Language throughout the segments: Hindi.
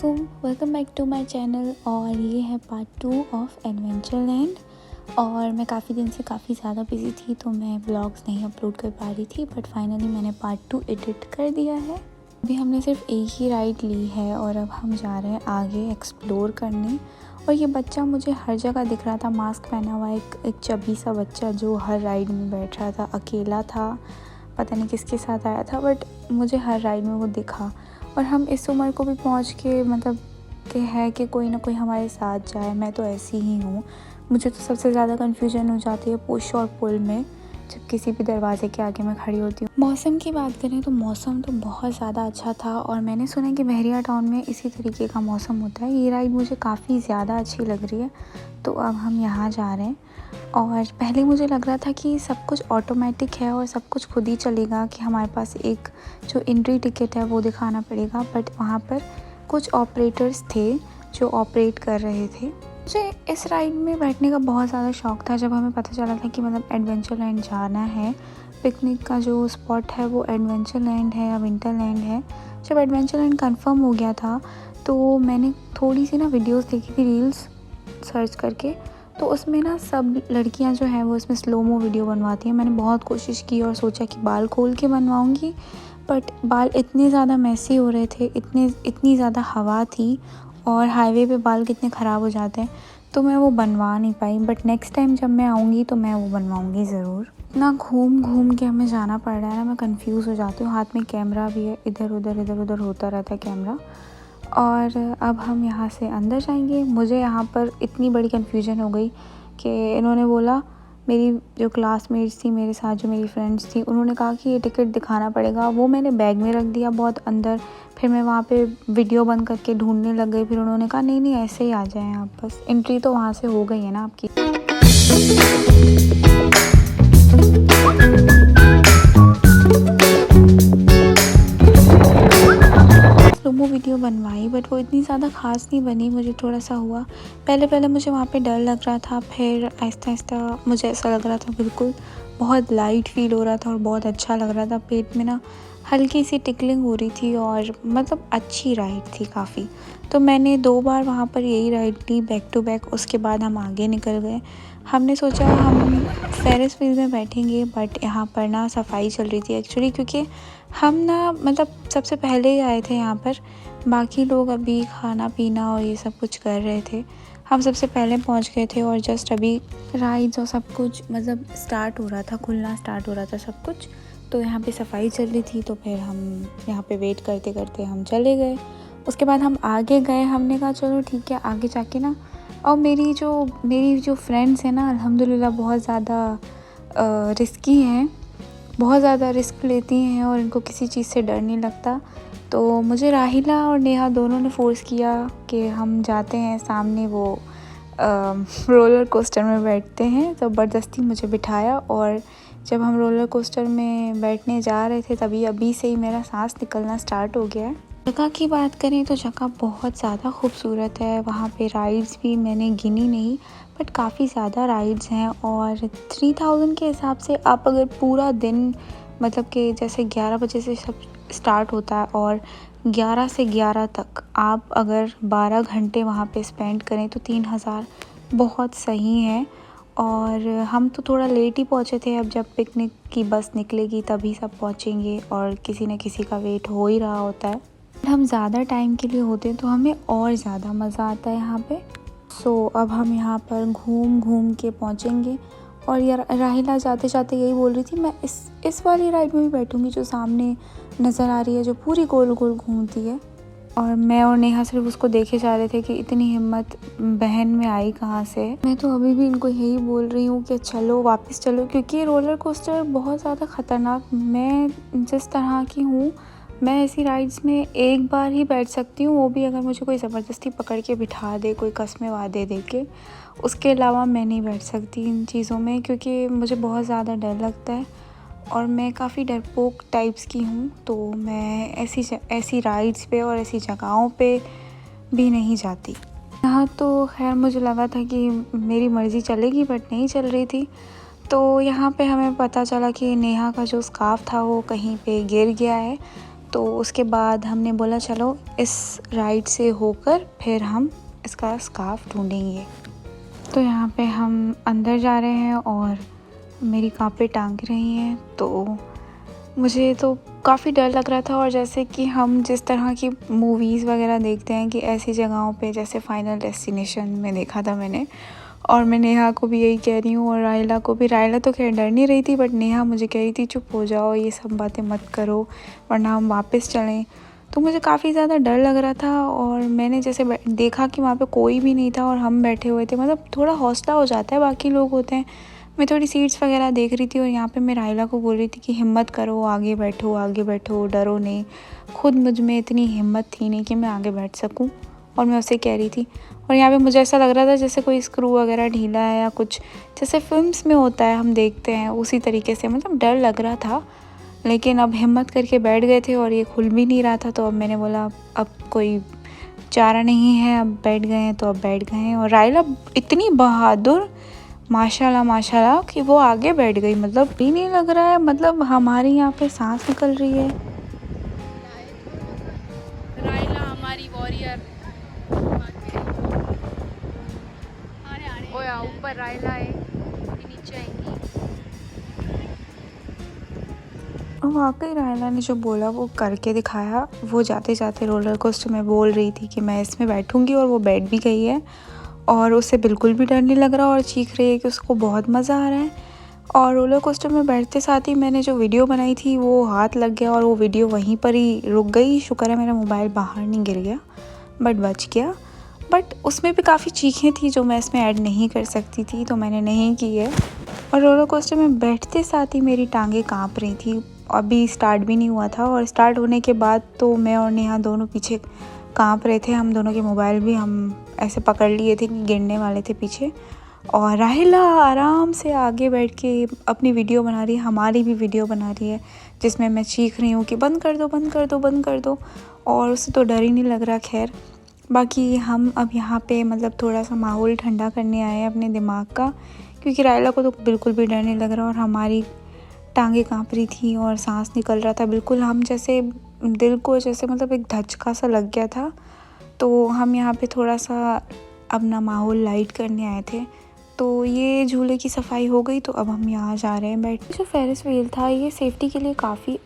वालेकुम, welcome back to my channel. और ये है पार्ट 2 ऑफ एडवेंचर लैंड। और मैं काफ़ी दिन से काफ़ी ज़्यादा बिज़ी थी तो मैं ब्लॉग्स नहीं अपलोड कर पा रही थी, बट फाइनली मैंने पार्ट 2 एडिट कर दिया है। अभी हमने सिर्फ एक ही राइड ली है और अब हम जा रहे हैं आगे एक्सप्लोर करने। और ये बच्चा मुझे हर जगह दिख रहा था, मास्क पहना हुआ एक चबी सा बच्चा जो हर राइड में बैठ रहा था। अकेला था, पता नहीं किसके साथ आया था, बट मुझे हर राइड में वो दिखा। और हम इस उम्र को भी पहुंच के मतलब कि है कि कोई ना कोई हमारे साथ जाए। मैं तो ऐसी ही हूँ, मुझे तो सबसे ज़्यादा कन्फ्यूजन हो जाती है पुश और पुल में, जब किसी भी दरवाजे के आगे मैं खड़ी होती हूँ। मौसम की बात करें तो मौसम तो बहुत ज़्यादा अच्छा था और मैंने सुना है कि बहरिया टाउन में इसी तरीके का मौसम होता है। ये राइड मुझे काफ़ी ज़्यादा अच्छी लग रही है, तो अब हम यहाँ जा रहे हैं। और पहले मुझे लग रहा था कि सब कुछ ऑटोमेटिक है और सब कुछ खुद ही चलेगा, कि हमारे पास एक जो एंट्री टिकट है वो दिखाना पड़ेगा, बट वहाँ पर कुछ ऑपरेटर्स थे जो ऑपरेट कर रहे थे। मुझे इस राइड में बैठने का बहुत ज़्यादा शौक़ था जब हमें पता चला था कि मतलब एडवेंचर लैंड जाना है। पिकनिक का जो स्पॉट है वो एडवेंचर लैंड है या विंटर लैंड है। जब एडवेंचर लैंड कंफर्म हो गया था तो मैंने थोड़ी सी ना वीडियोस देखी थी, रील्स सर्च करके, तो उसमें ना सब लड़कियां जो हैं वो इसमें स्लोमो वीडियो बनवाती हैं। मैंने बहुत कोशिश की और सोचा कि बाल खोल के बनवाऊंगी, बट बाल इतने ज़्यादा मैसी हो रहे थे, इतनी ज़्यादा हवा थी और हाईवे पे बाल कितने ख़राब हो जाते हैं, तो मैं वो बनवा नहीं पाई। बट नेक्स्ट टाइम जब मैं आऊँगी तो मैं वो बनवाऊँगी ज़रूर। इतना घूम घूम के हमें जाना पड़ रहा है ना, मैं कंफ्यूज हो जाती हूँ। हाथ में कैमरा भी है, इधर उधर होता रहता है कैमरा। और अब हम यहाँ से अंदर जाएंगे। मुझे यहाँ पर इतनी बड़ी कन्फ्यूजन हो गई कि इन्होंने बोला, मेरी जो क्लासमेट्स थी मेरे साथ, जो मेरी फ्रेंड्स थी, उन्होंने कहा कि ये टिकट दिखाना पड़ेगा। वो मैंने बैग में रख दिया बहुत अंदर। फिर मैं वहाँ पे वीडियो बंद करके ढूंढने लग गई। फिर उन्होंने कहा नहीं ऐसे ही आ जाएं आप, बस एंट्री तो वहाँ से हो गई है ना आपकी। स्लोमो वीडियो बनवाई, बट वो इतनी ज़्यादा ख़ास नहीं बनी। मुझे थोड़ा सा हुआ, पहले मुझे वहाँ पे डर लग रहा था, फिर आहिस्ता आहिस्ता मुझे ऐसा लग रहा था, बिल्कुल बहुत लाइट फील हो रहा था और बहुत अच्छा लग रहा था। पेट में ना हल्की सी टिकलिंग हो रही थी और मतलब अच्छी राइड थी काफ़ी। तो मैंने 2 बार वहाँ पर यही राइड ली बैक टू बैक। उसके बाद हम आगे निकल गए। हमने सोचा हम फेरिस व्हील में बैठेंगे, बट यहाँ पर ना सफाई चल रही थी एक्चुअली, क्योंकि हम ना मतलब सबसे पहले ही आए थे यहाँ पर। बाकी लोग अभी खाना पीना और ये सब कुछ कर रहे थे, हम सबसे पहले पहुँच गए थे। और जस्ट अभी राइड्स और सब कुछ मतलब स्टार्ट हो रहा था, खुलना स्टार्ट हो रहा था सब कुछ। तो यहाँ पे सफाई चल रही थी, तो फिर हम यहाँ पे वेट करते करते हम चले गए। उसके बाद हम आगे गए। हमने कहा चलो ठीक है आगे जाके ना, और मेरी जो फ्रेंड्स हैं ना अल्हम्दुलिल्लाह बहुत ज़्यादा रिस्की हैं, बहुत ज़्यादा रिस्क लेती हैं और इनको किसी चीज़ से डर नहीं लगता। तो मुझे राहिला और नेहा दोनों ने फ़ोर्स किया कि हम जाते हैं सामने, वो रोलर कोस्टर में बैठते हैं। ज़बरदस्ती मुझे बिठाया और जब हम रोलर कोस्टर में बैठने जा रहे थे तभी अभी से ही मेरा सांस निकलना स्टार्ट हो गया है। जगह की बात करें तो जगह बहुत ज़्यादा खूबसूरत है। वहाँ पे राइड्स भी मैंने गिनी नहीं, बट काफ़ी ज़्यादा राइड्स हैं। और 3000 के हिसाब से आप अगर पूरा दिन मतलब कि जैसे 11 बजे से सब स्टार्ट होता है और 11 से 11 तक आप अगर 12 घंटे वहाँ पे स्पेंड करें तो 3000 बहुत सही है। और हम तो थोड़ा लेट ही पहुँचे थे। अब जब पिकनिक की बस निकलेगी तभी सब पहुँचेंगे और किसी न किसी का वेट हो ही रहा होता है। हम ज़्यादा टाइम के लिए होते हैं तो हमें और ज़्यादा मज़ा आता है यहाँ पे। सो अब हम यहाँ पर घूम घूम के पहुँचेंगे। और यार राहिला जाते जाते यही बोल रही थी, मैं इस वाली राइड में भी बैठूँगी जो सामने नज़र आ रही है, जो पूरी गोल गोल घूमती है। और मैं और नेहा सिर्फ उसको देखे जा रहे थे कि इतनी हिम्मत बहन में आई कहाँ से। मैं तो अभी भी इनको यही बोल रही हूँ कि चलो वापस चलो, क्योंकि रोलर कोस्टर बहुत ज़्यादा ख़तरनाक, मैं जिस तरह की हूँ मैं ऐसी राइड्स में एक बार ही बैठ सकती हूँ, वो भी अगर मुझे कोई ज़बरदस्ती पकड़ के बिठा दे, कोई कस्में वादे दे के। उसके अलावा मैं नहीं बैठ सकती इन चीज़ों में, क्योंकि मुझे बहुत ज़्यादा डर लगता है और मैं काफ़ी डरपोक टाइप्स की हूँ। तो मैं ऐसी राइड्स पे और ऐसी जगहों पे भी नहीं जाती। यहाँ तो खैर मुझे लगा था कि मेरी मर्ज़ी चलेगी, बट नहीं चल रही थी। तो यहाँ पे हमें पता चला कि नेहा का जो स्कार्फ था वो कहीं पे गिर गया है। तो उसके बाद हमने बोला चलो इस राइड से होकर फिर हम इसका स्कार्फ ढूंढेंगे। तो यहाँ पे हम अंदर जा रहे हैं और मेरी कांपे टांग रही हैं। तो मुझे तो काफ़ी डर लग रहा था, और जैसे कि हम जिस तरह की मूवीज़ वगैरह देखते हैं कि ऐसी जगहों पे, जैसे फाइनल डेस्टिनेशन में देखा था मैंने, और मैं नेहा को भी यही कह रही हूँ और रायला को भी। रायला तो खैर डर नहीं रही थी, बट नेहा मुझे कह रही थी चुप हो जाओ, ये सब बातें मत करो वरना हम वापस चलें। तो मुझे काफ़ी ज़्यादा डर लग रहा था, और मैंने जैसे देखा कि वहाँ पे कोई भी नहीं था और हम बैठे हुए थे, मतलब थोड़ा हौसला हो जाता है, बाकी लोग होते हैं। मैं थोड़ी सीट्स वगैरह देख रही थी और यहाँ पे मैं रायला को बोल रही थी कि हिम्मत करो, आगे बैठो, डरो नहीं। खुद मुझ में इतनी हिम्मत थी नहीं कि मैं आगे बैठ सकूँ, और मैं उसे कह रही थी। और यहाँ पे मुझे ऐसा लग रहा था जैसे कोई स्क्रू वगैरह ढीला है या कुछ, जैसे फिल्म्स में होता है हम देखते हैं उसी तरीके से, मतलब डर लग रहा था। लेकिन अब हिम्मत करके बैठ गए थे और ये खुल भी नहीं रहा था, तो अब मैंने बोला अब कोई चारा नहीं है, अब बैठ गए हैं तो अब बैठ गए हैं। और रायला इतनी बहादुर, माशाल्लाह कि वो आगे बैठ गई, मतलब भी नहीं लग रहा है, मतलब हमारी यहाँ पे सांस निकल रही है। रायला हमारी वॉरियर। ओया ऊपर रायला है, नीचे आएंगी। और वाकई रायला ने जो बोला वो करके दिखाया। वो जाते जाते रोलर कोस्टर में बोल रही थी कि मैं इसमें बैठूंगी, और वो बैठ भी गई है और उसे बिल्कुल भी डर नहीं लग रहा, और चीख रही है कि उसको बहुत मज़ा आ रहा है। और रोलर कोस्टर में बैठते साथ ही मैंने जो वीडियो बनाई थी वो हाथ लग गया, और वो वीडियो वहीं पर ही रुक गई। शुक्र है मेरा मोबाइल बाहर नहीं गिर गया, बट बच गया। बट उसमें भी काफ़ी चीखें थी जो मैं इसमें ऐड नहीं कर सकती थी, तो मैंने नहीं की है। और रोलर कोस्टर में बैठते साथ ही मेरी टांगें काँप रही थी। अभी स्टार्ट भी नहीं हुआ था, और स्टार्ट होने के बाद तो मैं और नेहा दोनों पीछे काँप रहे थे। हम दोनों के मोबाइल भी हम ऐसे पकड़ लिए थे कि गिरने वाले थे पीछे। और राहिला आराम से आगे बैठ के अपनी वीडियो बना रही है, हमारी भी वीडियो बना रही है, जिसमें मैं चीख रही हूँ कि बंद कर दो, बंद कर दो, बंद कर दो। और उसे तो डर ही नहीं लग रहा। खैर बाकी हम अब यहाँ पे मतलब थोड़ा सा माहौल ठंडा करने आए हैं अपने दिमाग का, क्योंकि रायला को तो बिल्कुल भी डर नहीं लग रहा, और हमारी टांगें काँप रही थी और सांस निकल रहा था बिल्कुल। हम जैसे दिल को जैसे मतलब एक धचका सा लग गया था। तो हम यहाँ पे थोड़ा सा अपना माहौल लाइट करने आए थे। तो ये झूले की सफाई हो गई, तो अब हम यहाँ जा रहे हैं बैठ। जो फेरिस व्हील था ये सेफ्टी के लिए काफ़ी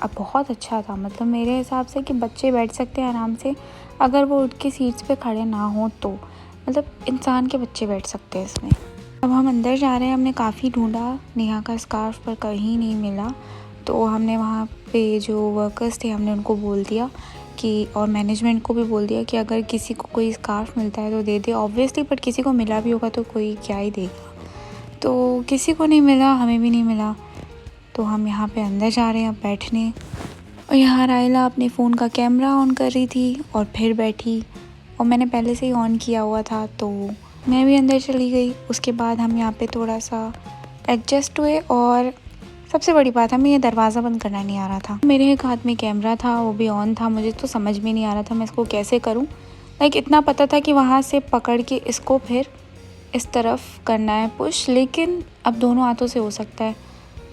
बहुत अच्छा था, मतलब मेरे हिसाब से कि बच्चे बैठ सकते हैं आराम से, अगर वो उठ के सीट्स पे खड़े ना हो तो, मतलब इंसान के बच्चे बैठ सकते हैं इसमें। अब हम अंदर जा रहे हैं। हमने काफ़ी ढूंढा नेहा का स्कार्फ, पर कहीं नहीं मिला। तो हमने वहाँ पे जो वर्कर्स थे हमने उनको बोल दिया कि, और मैनेजमेंट को भी बोल दिया कि अगर किसी को कोई स्कार्फ मिलता है तो दे दे ऑब्वियसली, बट किसी को मिला भी होगा तो कोई क्या ही देगा। तो किसी को नहीं मिला, हमें भी नहीं मिला। तो हम यहाँ पे अंदर जा रहे हैं अब बैठने। और यहाँ रायला अपने फ़ोन का कैमरा ऑन कर रही थी और फिर बैठी, और मैंने पहले से ही ऑन किया हुआ था, तो मैं भी अंदर चली गई। उसके बाद हम यहाँ पे थोड़ा सा एडजस्ट हुए, और सबसे बड़ी बात हमें ये दरवाज़ा बंद करना नहीं आ रहा था। मेरे एक हाथ में कैमरा था, वो भी ऑन था। मुझे तो समझ में नहीं आ रहा था मैं इसको कैसे करूं। लाइक इतना पता था कि वहाँ से पकड़ के इसको फिर इस तरफ करना है पुश, लेकिन अब दोनों हाथों से हो सकता है।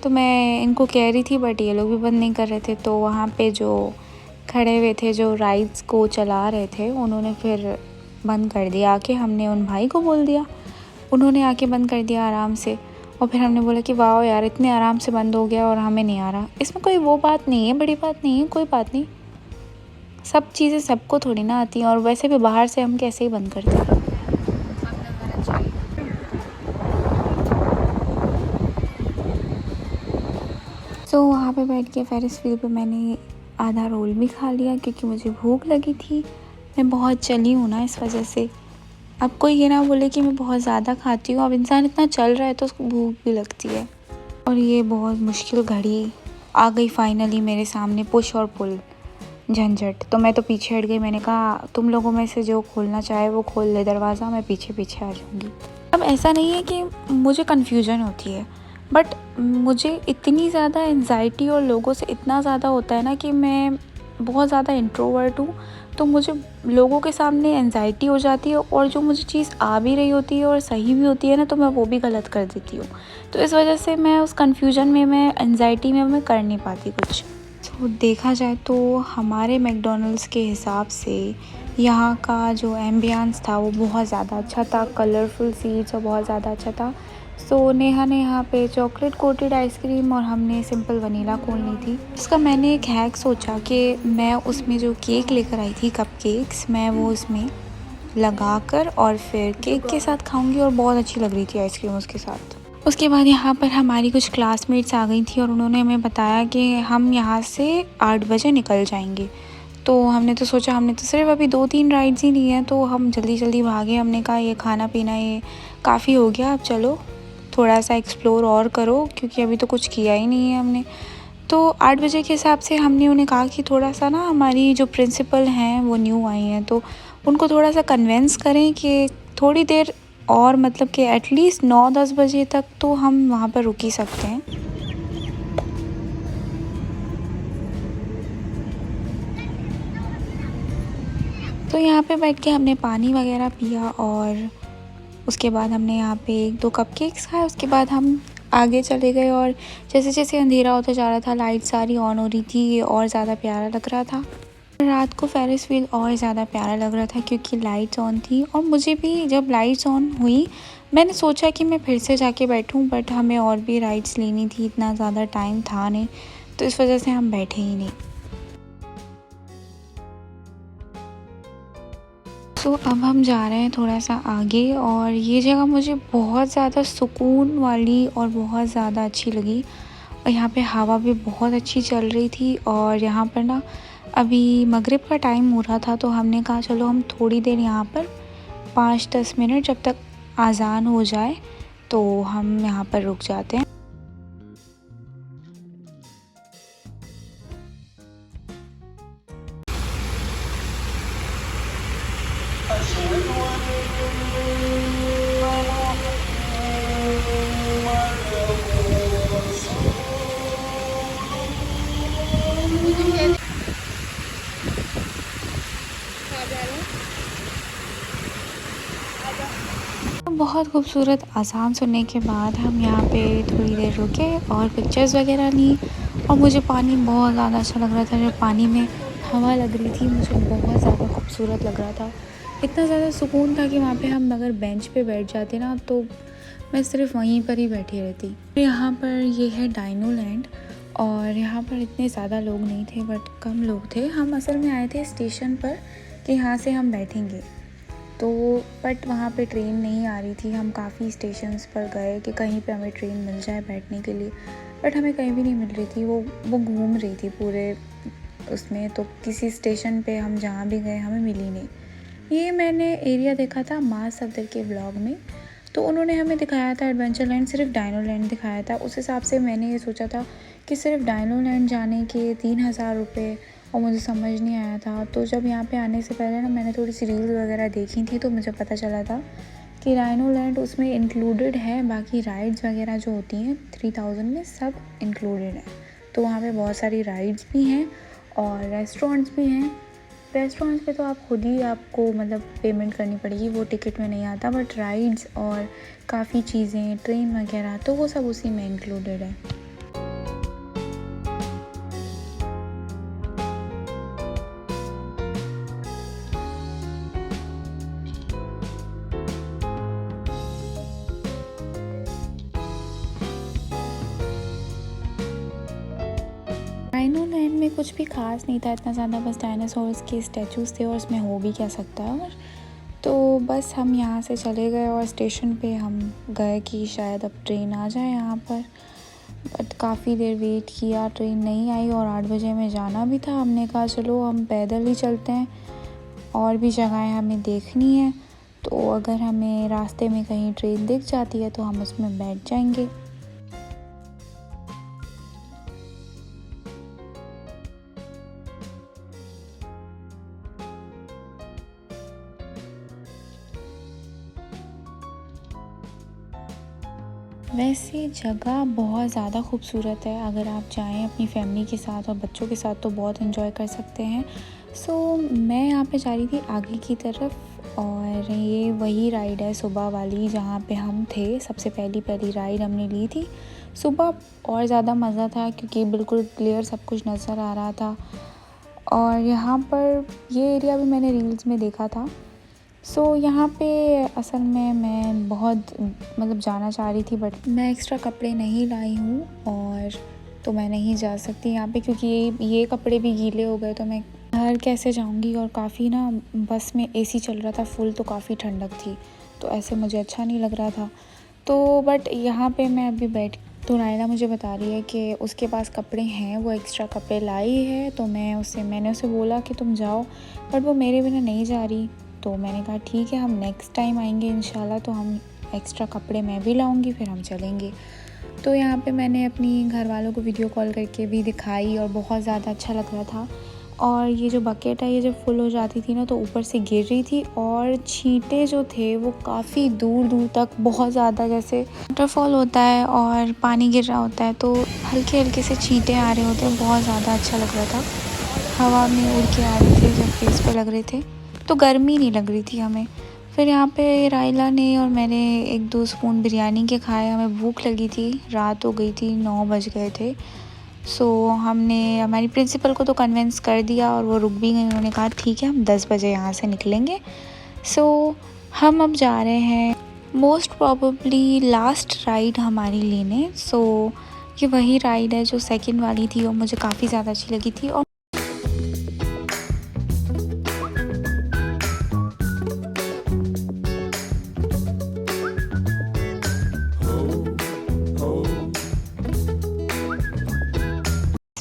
तो मैं इनको कह रही थी, बट ये लोग भी बंद नहीं कर रहे थे। तो वहाँ पे जो खड़े हुए थे, जो राइड्स को चला रहे थे, उन्होंने फिर बंद कर दिया आके। हमने उन भाई को बोल दिया, उन्होंने आके बंद कर दिया आराम से। और फिर हमने बोला कि वाह यार इतने आराम से बंद हो गया और हमें नहीं आ रहा। इसमें कोई वो बात नहीं है, बड़ी बात नहीं है, कोई बात नहीं। सब चीज़ें सबको थोड़ी ना आती हैं, और वैसे भी बाहर से हम कैसे ही बंद करते हैं। तो वहाँ पे बैठ के फेरिस व्हील पे मैंने आधा रोल भी खा लिया, क्योंकि मुझे भूख लगी थी। मैं बहुत चली हूँ ना, इस वजह से। अब कोई ये ना बोले कि मैं बहुत ज़्यादा खाती हूँ। अब इंसान इतना चल रहा है तो उसको भूख भी लगती है। और ये बहुत मुश्किल घड़ी आ गई फाइनली मेरे सामने, पुश और पुल झंझट। तो मैं तो पीछे हट गई। मैंने कहा तुम लोगों में से जो खोलना चाहे वो खोल ले दरवाज़ा, मैं पीछे पीछे आ जाऊँगी। अब ऐसा नहीं है कि मुझे कन्फ्यूजन होती है, बट मुझे इतनी ज़्यादा एंजाइटी और लोगों से इतना ज़्यादा होता है ना कि मैं बहुत ज़्यादा इंट्रोवर्ट हूँ। तो मुझे लोगों के सामने एंजाइटी हो जाती है, और जो मुझे चीज़ आ भी रही होती है और सही भी होती है ना, तो मैं वो भी गलत कर देती हूँ। तो इस वजह से मैं उस कन्फ्यूजन में, मैं एंजाइटी में मैं कर नहीं पाती कुछ। तो देखा जाए तो हमारे मैकडॉनल्ड्स के हिसाब से यहाँ का जो एम्बियंस था वो बहुत ज़्यादा अच्छा था, कलरफुल सीट्स और बहुत ज़्यादा अच्छा था। सो नेहा ने यहाँ पे चॉकलेट कोटेड आइसक्रीम और हमने सिंपल वनीला कोन ली थी। उसका मैंने एक हैक सोचा कि मैं उसमें जो केक लेकर आई थी, कपकेक्स, मैं वो उसमें लगाकर और फिर केक के साथ खाऊंगी और बहुत अच्छी लग रही थी आइसक्रीम उसके साथ। उसके बाद यहाँ पर हमारी कुछ क्लासमेट्स आ गई थी और उन्होंने हमें बताया कि हम यहाँ से 8 बजे निकल जाएंगे। तो हमने तो सोचा, हमने तो सिर्फ अभी 2-3 राइड्स ही ली हैं, तो हम जल्दी जल्दी भागे। हमने कहा ये खाना पीना ये काफ़ी हो गया, अब चलो थोड़ा सा एक्सप्लोर और करो, क्योंकि अभी तो कुछ किया ही नहीं है हमने। तो 8 बजे के हिसाब से हमने उन्हें कहा कि थोड़ा सा ना, हमारी जो प्रिंसिपल हैं वो न्यू आई हैं, तो उनको थोड़ा सा कन्विंस करें कि थोड़ी देर और, मतलब कि एटलीस्ट 9-10 बजे तक तो हम वहाँ पर रुक ही सकते हैं। तो यहाँ पे बैठ के हमने पानी वगैरह पिया और उसके बाद हमने यहाँ पे 1-2 कपकेक्स खाए। उसके बाद हम आगे चले गए और जैसे जैसे अंधेरा होता जा रहा था, लाइट सारी ऑन हो रही थी, ये और ज़्यादा प्यारा लग रहा था। रात को फेरिस व्हील और ज़्यादा प्यारा लग रहा था क्योंकि लाइट्स ऑन थी। और मुझे भी जब लाइट्स ऑन हुई मैंने सोचा कि मैं फिर से जाके बैठूं, बट हमें और भी राइड्स लेनी थी, इतना ज़्यादा टाइम था नहीं, तो इस वजह से हम बैठे ही नहीं। सो अब हम जा रहे हैं थोड़ा सा आगे और ये जगह मुझे बहुत ज़्यादा सुकून वाली और बहुत ज़्यादा अच्छी लगी। और यहाँ पे हवा भी बहुत अच्छी चल रही थी और यहाँ पर ना अभी मगरिब का टाइम हो रहा था, तो हमने कहा चलो हम थोड़ी देर यहाँ पर 5-10 मिनट जब तक आज़ान हो जाए तो हम यहाँ पर रुक जाते हैं। बहुत खूबसूरत अज़ान सुनने के बाद हम यहाँ पे थोड़ी देर रुके और पिक्चर्स वगैरह ली। और मुझे पानी बहुत ज़्यादा अच्छा लग रहा था, जब पानी में हवा लग रही थी मुझे बहुत ज़्यादा खूबसूरत लग रहा था। इतना ज़्यादा सुकून था कि वहाँ पे हम अगर बेंच पे बैठ जाते ना तो मैं सिर्फ वहीं पर ही बैठी रहती। यहाँ पर ये है डाइनो लैंड और यहाँ पर इतने ज़्यादा लोग नहीं थे, बट कम लोग थे। हम असल में आए थे स्टेशन पर कि यहाँ से हम बैठेंगे, तो बट वहाँ पे ट्रेन नहीं आ रही थी। हम काफ़ी स्टेशंस पर गए कि कहीं पे हमें ट्रेन मिल जाए बैठने के लिए, बट हमें कहीं भी नहीं मिल रही थी। वो घूम रही थी पूरे उसमें, तो किसी स्टेशन पे हम जहाँ भी गए हमें मिली नहीं। ये मैंने एरिया देखा था माँ सफदर के व्लॉग में, तो उन्होंने हमें दिखाया था एडवेंचर लैंड, सिर्फ डायनो लैंड दिखाया था। उस हिसाब से मैंने ये सोचा था कि सिर्फ डायनो लैंड जाने के 3000 रुपये, और मुझे समझ नहीं आया था। तो जब यहाँ पे आने से पहले ना मैंने थोड़ी सी रील्स वगैरह देखी थी, तो मुझे पता चला था कि डायनो लैंड उसमें इंक्लूडेड है, बाकी राइड्स वगैरह जो होती हैं 3000 में सब इंक्लूडेड है। तो वहाँ पे बहुत सारी राइड्स भी हैं और रेस्टोरेंट्स भी हैं। रेस्टोरेंट्स पे तो आप खुद ही आपको मतलब पेमेंट करनी पड़ेगी, वो टिकट में नहीं आता, बट राइड्स और काफ़ी चीज़ें, ट्रेन वगैरह, तो वो सब उसी में इंक्लूडेड है। डायनो लैंड में कुछ भी खास नहीं था इतना ज़्यादा, बस डायनासोर्स के स्टैचूज़ थे और उसमें हो भी क्या सकता है। और तो बस हम यहाँ से चले गए और स्टेशन पे हम गए कि शायद अब ट्रेन आ जाए यहाँ पर, बट काफ़ी देर वेट किया, ट्रेन नहीं आई और 8 बजे में जाना भी था। हमने कहा चलो हम पैदल ही चलते हैं, और भी जगहें हमें देखनी है, तो अगर हमें रास्ते में कहीं ट्रेन दिख जाती है तो हम उसमें बैठ जाएंगे। वैसे जगह बहुत ज़्यादा खूबसूरत है, अगर आप जाएं अपनी फैमिली के साथ और बच्चों के साथ तो बहुत इन्जॉय कर सकते हैं। सो मैं यहाँ पे जा रही थी आगे की तरफ, और ये वही राइड है सुबह वाली जहाँ पे हम थे, सबसे पहली राइड हमने ली थी। सुबह और ज़्यादा मज़ा था क्योंकि बिल्कुल क्लियर सब कुछ नज़र आ रहा था। और यहाँ पर ये एरिया भी मैंने रील्स में देखा था। यहाँ पे असल में मैं बहुत मतलब जाना चाह रही थी, बट मैं एक्स्ट्रा कपड़े नहीं लाई हूँ और तो मैं नहीं जा सकती यहाँ पे क्योंकि ये कपड़े भी गीले हो गए, तो मैं घर कैसे जाऊँगी। और काफ़ी ना बस में एसी चल रहा था फुल, तो काफ़ी ठंडक थी, तो ऐसे मुझे अच्छा नहीं लग रहा था। तो बट यहाँ पे मैं अभी बैठ, तो नायला मुझे बता रही है कि उसके पास कपड़े हैं, वो एक्स्ट्रा कपड़े लाई है। तो मैंने उसे बोला कि तुम जाओ, बट वो मेरे बिना नहीं जा रही। तो मैंने कहा ठीक है, हम नेक्स्ट टाइम आएंगे इंशाल्लाह, तो हम एक्स्ट्रा कपड़े मैं भी लाऊंगी, फिर हम चलेंगे। तो यहाँ पे मैंने अपनी घर वालों को वीडियो कॉल करके भी दिखाई और बहुत ज़्यादा अच्छा लग रहा था। और ये जो बकेट है, ये जब फुल हो जाती थी ना, तो ऊपर से गिर रही थी और छींटे जो थे वो काफ़ी दूर दूर तक, बहुत ज़्यादा, जैसे वाटरफॉल होता है और पानी गिर रहा होता है तो हल्के हल्के से छींटे आ रहे होते हैं। बहुत ज़्यादा अच्छा लग रहा था, हवा में उड़ के आ रहे थे, जब फेस पे लग रहे थे तो गर्मी नहीं लग रही थी हमें। फिर यहाँ पे रायला ने और मैंने 1-2 स्पून बिरयानी के खाए। हमें भूख लगी थी, रात हो गई थी, 9 बज गए थे। हमने हमारी प्रिंसिपल को तो कन्विंस कर दिया और वो रुक भी गई। उन्होंने कहा ठीक है, हम 10 बजे यहाँ से निकलेंगे। हम अब जा रहे हैं मोस्ट प्रॉबेबली लास्ट राइड हमारी लेने। ये वही राइड है जो सेकंड वाली थी और मुझे काफ़ी ज़्यादा अच्छी लगी थी। और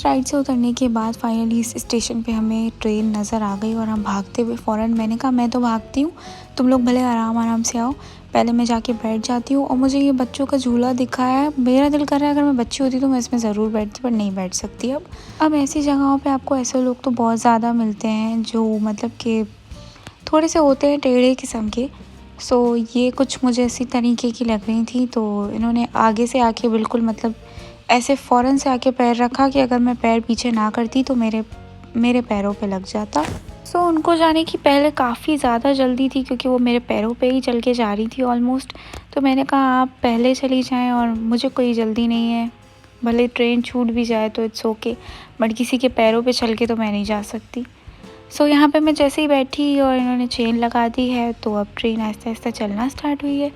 राइड से उतरने के बाद फाइनली इस स्टेशन पे हमें ट्रेन नज़र आ गई और हम भागते हुए फ़ौरन, मैंने कहा मैं तो भागती हूँ, तुम लोग भले आराम आराम से आओ, पहले मैं जाके बैठ जाती हूँ। और मुझे ये बच्चों का झूला दिखा है, मेरा दिल कर रहा है अगर मैं बच्ची होती तो मैं इसमें ज़रूर बैठती, पर नहीं बैठ सकती। अब ऐसी जगहों पे आपको ऐसे लोग तो बहुत ज़्यादा मिलते हैं जो मतलब कि थोड़े से होते हैं टेढ़े किस्म के। ये कुछ मुझे इसी तरीके की लग रही थी, तो इन्होंने आगे से आके बिल्कुल मतलब ऐसे फ़ौरन से आके पैर रखा कि अगर मैं पैर पीछे ना करती तो मेरे पैरों पे लग जाता। उनको जाने की पहले काफ़ी ज़्यादा जल्दी थी क्योंकि वो मेरे पैरों पे ही चल के जा रही थी ऑलमोस्ट। तो मैंने कहा आप पहले चली जाएं और मुझे कोई जल्दी नहीं है, भले ट्रेन छूट भी जाए तो इट्स ओके, बट किसी के पैरों पे चल के तो मैं नहीं जा सकती। यहाँ पे मैं जैसे ही बैठी और इन्होंने चेन लगा दी है, तो अब ट्रेन आहिस्ता आहिस्ता चलना स्टार्ट हुई है।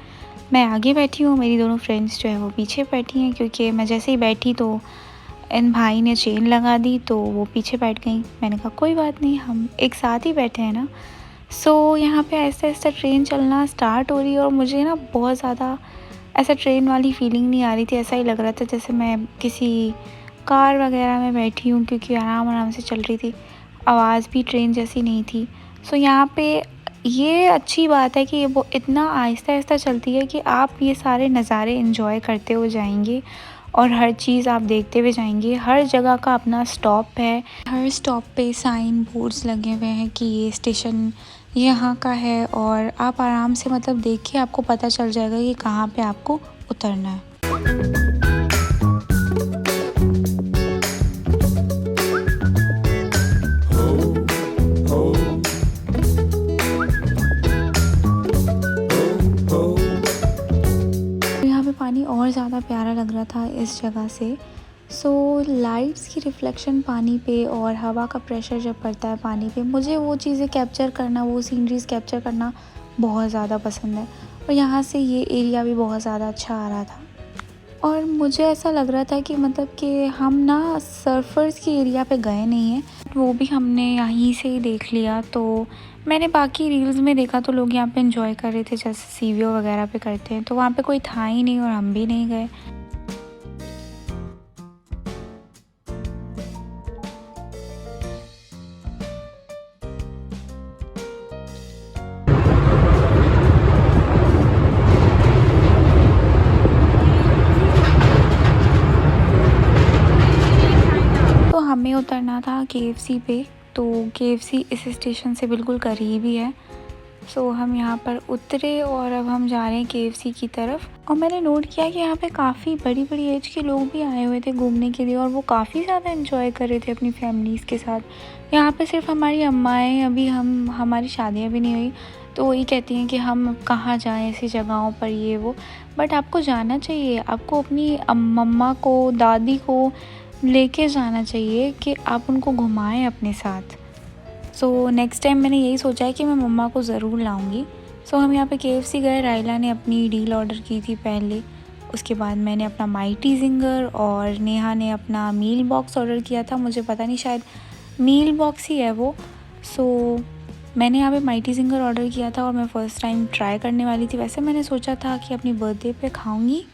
मैं आगे बैठी हूँ, मेरी दोनों फ्रेंड्स जो है वो पीछे बैठी हैं, क्योंकि मैं जैसे ही बैठी तो इन भाई ने चेन लगा दी तो वो पीछे बैठ गई। मैंने कहा कोई बात नहीं, हम एक साथ ही बैठे हैं ना। यहाँ पे आहिस्ता आहिस्ता ट्रेन चलना स्टार्ट हो रही है और मुझे ना बहुत ज़्यादा ऐसा ट्रेन वाली फीलिंग नहीं आ रही थी। ऐसा ही लग रहा था जैसे मैं किसी कार वगैरह में बैठी हूँ, क्योंकि आराम आराम से चल रही थी, आवाज़ भी ट्रेन जैसी नहीं थी। यहाँ पे ये अच्छी बात है कि ये वो इतना आहिस्ता आहिस्ता चलती है कि आप ये सारे नज़ारे एंजॉय करते हुए जाएंगे और हर चीज़ आप देखते हुए जाएंगे। हर जगह का अपना स्टॉप है, हर स्टॉप पे साइन बोर्ड्स लगे हुए हैं कि ये स्टेशन यहाँ का है, और आप आराम से मतलब देख के आपको पता चल जाएगा कि कहाँ पे आपको उतरना है। पानी और ज़्यादा प्यारा लग रहा था इस जगह से। लाइट्स की रिफ्लेक्शन पानी पे और हवा का प्रेशर जब पड़ता है पानी पे, मुझे वो चीज़ें कैप्चर करना, वो सीनरीज कैप्चर करना बहुत ज़्यादा पसंद है। और यहाँ से ये एरिया भी बहुत ज़्यादा अच्छा आ रहा था और मुझे ऐसा लग रहा था कि मतलब कि हम ना सर्फर्स की एरिया पे गए नहीं हैं, वो भी हमने यहीं से ही देख लिया। तो मैंने बाकी रील्स में देखा तो लोग यहाँ पे एंजॉय कर रहे थे जैसे सी वी ओ वगैरह पे करते हैं, तो वहाँ पे कोई था ही नहीं और हम भी नहीं गए। तो हमें उतरना था KFC पे, तो KFC इस स्टेशन से बिल्कुल करीब ही है। हम यहाँ पर उतरे और अब हम जा रहे हैं KFC की तरफ। और मैंने नोट किया कि यहाँ पे काफ़ी बड़ी बड़ी एज के लोग भी आए हुए थे घूमने के लिए और वो काफ़ी ज़्यादा एंजॉय कर रहे थे अपनी फैमिलीज़ के साथ। यहाँ पे सिर्फ हमारी अम्माएँ, अभी हमारी शादियाँ भी नहीं हुई, तो वही कहती हैं कि हम कहाँ जाएं ऐसी जगहों पर, ये वो। बट आपको जाना चाहिए, आपको अपनी मम्मा को, दादी को लेके जाना चाहिए कि आप उनको घुमाएं अपने साथ। सो नेक्स्ट टाइम मैंने यही सोचा है कि मैं मम्मा को ज़रूर लाऊंगी। सो हम यहाँ पे KFC गए। रायला ने अपनी डील ऑर्डर की थी पहले, उसके बाद मैंने अपना माइटी जिंगर और नेहा ने अपना मील बॉक्स ऑर्डर किया था। मुझे पता नहीं, शायद मील बॉक्स ही है वो। सो मैंने यहाँ पे माइटी जिंगर ऑर्डर किया था और मैं फ़र्स्ट टाइम ट्राई करने वाली थी। वैसे मैंने सोचा था कि अपनी बर्थडे पे खाऊंगी,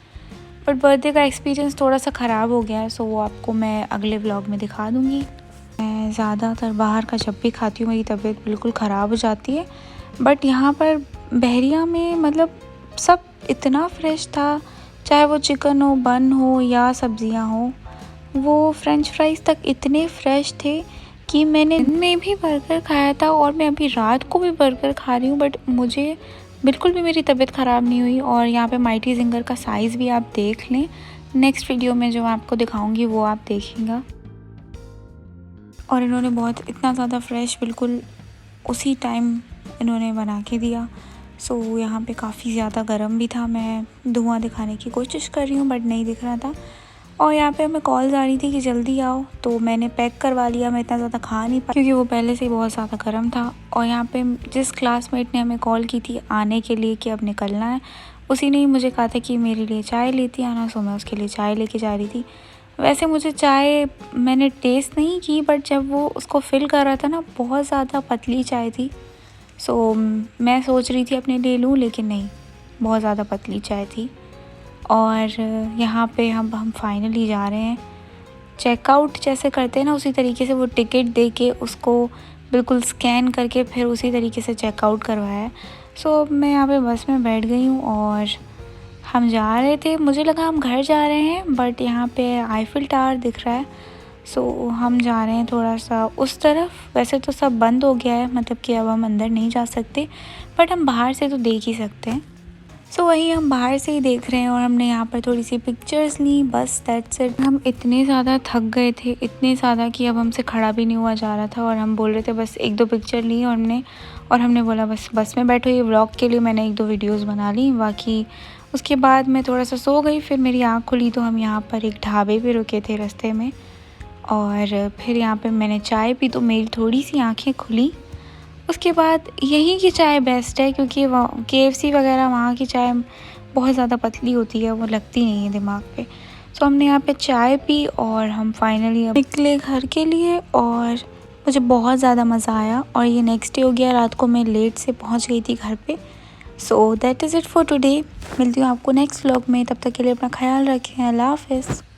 बट बर्थडे का एक्सपीरियंस थोड़ा सा ख़राब हो गया है। सो वो आपको मैं अगले व्लॉग में दिखा दूँगी। मैं ज़्यादातर बाहर का जब भी खाती हूँ मेरी तबीयत बिल्कुल ख़राब हो जाती है, बट यहाँ पर बहरिया में मतलब सब इतना फ्रेश था, चाहे वो चिकन हो, बन हो या सब्जियाँ हो। वो फ्रेंच फ्राइज़ तक इतने फ्रेश थे कि मैंने दिन में भी बर्गर खाया था और मैं अभी रात को भी बर्गर खा रही हूँ, बट मुझे बिल्कुल भी मेरी तबीयत ख़राब नहीं हुई। और यहाँ पे माइटी जिंगर का साइज़ भी आप देख लें, नेक्स्ट वीडियो में जो मैं आपको दिखाऊंगी वो आप देखिएगा। और इन्होंने बहुत इतना ज़्यादा फ्रेश बिल्कुल उसी टाइम इन्होंने बना के दिया। सो यहाँ पे काफ़ी ज़्यादा गर्म भी था। मैं धुआं दिखाने की कोशिश कर रही हूँ बट नहीं दिख रहा था। और यहाँ पे हमें कॉल्स आ रही थी कि जल्दी आओ, तो मैंने पैक करवा लिया। मैं इतना ज़्यादा खा नहीं पाई क्योंकि वो पहले से ही बहुत ज़्यादा गर्म था। और यहाँ पे जिस क्लासमेट ने हमें कॉल की थी आने के लिए कि अब निकलना है, उसी ने ही मुझे कहा था कि मेरे लिए चाय लेती आना। सो मैं उसके लिए चाय लेके जा रही थी। वैसे मुझे चाय मैंने टेस्ट नहीं की, बट जब वो उसको फिल कर रहा था ना, बहुत ज़्यादा पतली चाय थी। सो मैं सोच रही थी अपने लिए लूँ, लेकिन नहीं, बहुत ज़्यादा पतली चाय थी। और यहाँ पे हम फाइनली जा रहे हैं। चेकआउट जैसे करते हैं ना, उसी तरीके से वो टिकट दे के उसको बिल्कुल स्कैन करके फिर उसी तरीके से चेकआउट करवाया है। सो मैं यहाँ पे बस में बैठ गई हूँ और हम जा रहे थे। मुझे लगा हम घर जा रहे हैं, बट यहाँ पे आईफिल टावर दिख रहा है। सो हम जा रहे हैं थोड़ा सा उस तरफ। वैसे तो सब बंद हो गया है, मतलब कि अब हम अंदर नहीं जा सकते, बट हम बाहर से तो देख ही सकते हैं। सो वही हम बाहर से ही देख रहे हैं और हमने यहाँ पर थोड़ी सी पिक्चर्स ली, बस दैट्स इट। हम इतने ज़्यादा थक गए थे, इतने ज़्यादा कि अब हमसे खड़ा भी नहीं हुआ जा रहा था। और हम बोल रहे थे बस 1-2 पिक्चर ली और हमने बोला बस में बैठो। ये व्लॉग के लिए मैंने 1-2 वीडियोज़ बना ली, बाकी उसके बाद मैं थोड़ा सा सो गई। फिर मेरी आँख खुली तो हम यहाँ पर एक ढाबे पर रुके थे रास्ते में, और फिर यहाँ पर मैंने चाय पी तो मेरी थोड़ी सी आँखें खुली। उसके बाद यहीं की चाय बेस्ट है, क्योंकि KFC वगैरह वहाँ की चाय बहुत ज़्यादा पतली होती है, वो लगती नहीं है दिमाग पे। सो हमने यहाँ पे चाय पी और हम फाइनली निकले घर के लिए। और मुझे बहुत ज़्यादा मज़ा आया। और ये नेक्स्ट डे हो गया, रात को मैं लेट से पहुँच गई थी घर पे। So that is it for today. मिलती हूँ आपको नेक्स्ट व्लॉग में, तब तक के लिए अपना ख्याल रखें। अल्लाह हाफ़िज़।